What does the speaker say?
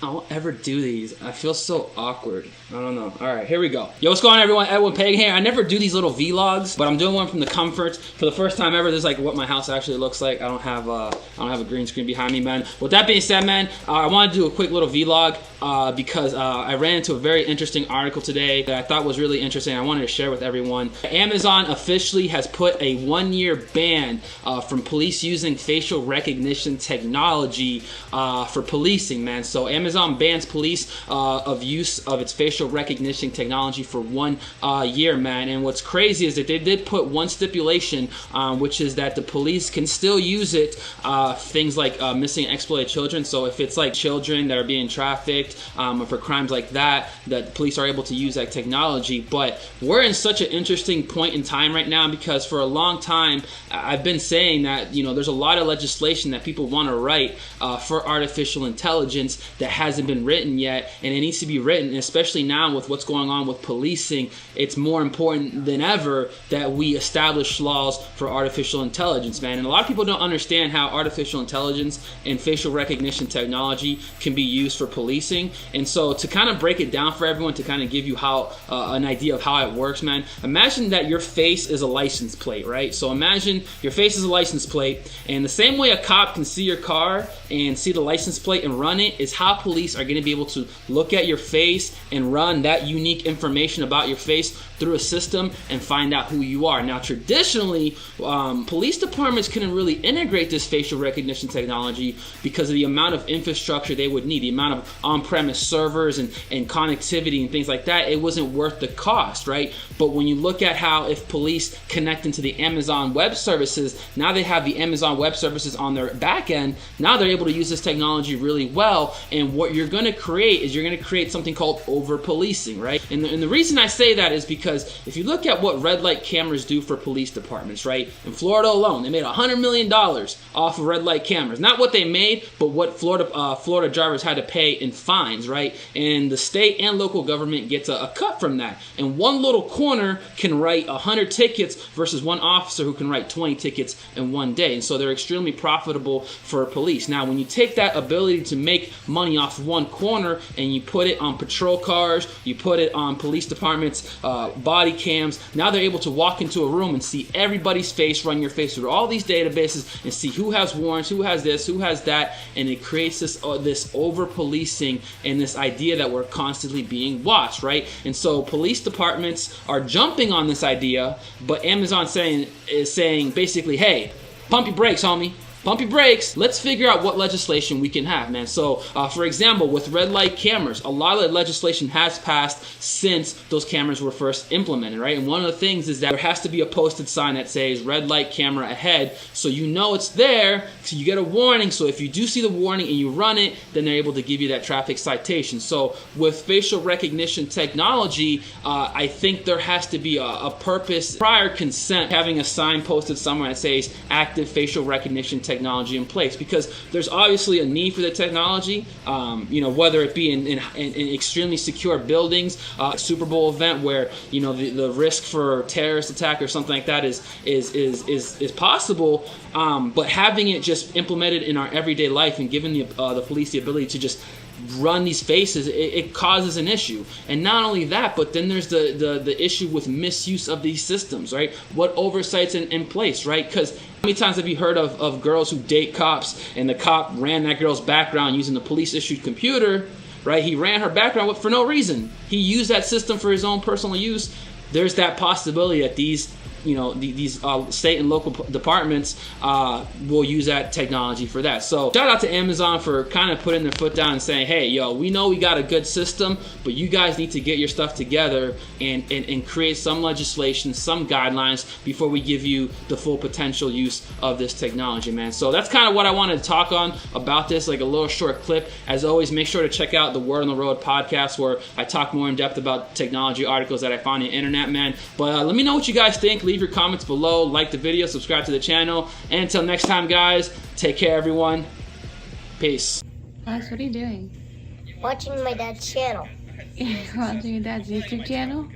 I won't ever do these. I feel so awkward. I don't know. All right, here we go. Yo, what's going on, everyone? Edwin Peg here. I never do these little vlogs, but I'm doing one from the comfort. For the first time ever, this is like what my house actually looks like. I don't have a green screen behind me, man. With that being said, man, I wanted to do a quick little vlog because I ran into a very interesting article today that I thought was really interesting. I wanted to share with everyone. Amazon officially has put a 1-year ban from police using facial recognition technology for policing, man. So Amazon bans police of use of its facial recognition technology for 1 year, man. And what's crazy is that they did put one stipulation, which is that the police can still use it, things like missing and exploited children. So if it's like children that are being trafficked, or for crimes like that, that the police are able to use that technology. But we're in such an interesting point in time right now because for a long time I've been saying that, you know, there's a lot of legislation that people want to write for artificial intelligence that hasn't been written yet, and it needs to be written. And especially now with what's going on with policing, it's more important than ever that we establish laws for artificial intelligence, man. And a lot of people don't understand how artificial intelligence and facial recognition technology can be used for policing. And so to kind of break it down for everyone, to kind of give you how an idea of how it works, man, imagine that your face is a license plate, right? So imagine your face is a license plate, and the same way a cop can see your car and see the license plate and run it is how police are going to be able to look at your face and run that unique information about your face through a system and find out who you are. Now, traditionally, police departments couldn't really integrate this facial recognition technology because of the amount of infrastructure they would need, the amount of on-premise servers and connectivity and things like that. It wasn't worth the cost, right? But when you look at how if police connect into the Amazon Web Services, now they have the Amazon Web Services on their back end, now they're able to use this technology really well. And what you're going to create is you're going to create something called over-policing, right? And the reason I say that is because if you look at what red light cameras do for police departments, right? In Florida alone, they made $100 million off of red light cameras. Not what they made, but what Florida drivers had to pay in fines, right? And the state and local government gets a cut from that. And one little corner can write 100 tickets versus one officer who can write 20 tickets in one day. And so they're extremely profitable for police. Now, when you take that ability to make money off one corner and you put it on patrol cars, you put it on police departments, body cams, now they're able to walk into a room and see everybody's face, run your face through all these databases and see who has warrants, who has this, who has that, and it creates this over-policing and this idea that we're constantly being watched, right? And so police departments are jumping on this idea, but Amazon is saying basically, hey, pump your brakes, homie. Pump your brakes. Let's figure out what legislation we can have, man. So, for example, with red light cameras, a lot of the legislation has passed since those cameras were first implemented, right? And one of the things is that there has to be a posted sign that says red light camera ahead, so you know it's there, so you get a warning. So if you do see the warning and you run it, then they're able to give you that traffic citation. So with facial recognition technology, I think there has to be a purpose, prior consent, having a sign posted somewhere that says active facial recognition technology in place, because there's obviously a need for the technology, you know, whether it be in extremely secure buildings, a Super Bowl event where, you know, the risk for terrorist attack or something like that is possible, but having it just implemented in our everyday life and giving the police the ability to just run these faces, it causes an issue. And not only that, but then there's the issue with misuse of these systems, right? What oversight's in place, right? Because how many times have you heard of girls who date cops and the cop ran that girl's background using the police-issued computer, right? He ran her background for no reason. He used that system for his own personal use. There's that possibility that these state and local departments will use that technology for that. So shout out to Amazon for kind of putting their foot down and saying, hey, yo, we know we got a good system, but you guys need to get your stuff together and create some legislation, some guidelines before we give you the full potential use of this technology, man. So that's kind of what I wanted to talk on about this, like a little short clip. As always, make sure to check out the Word on the Road podcast where I talk more in depth about technology articles that I find on the internet, man. But let me know what you guys think. Leave your comments below, like the video, subscribe to the channel, and until next time, guys, take care, everyone. Peace. Max, what are you doing? Watching my dad's channel. Watching your dad's YouTube channel?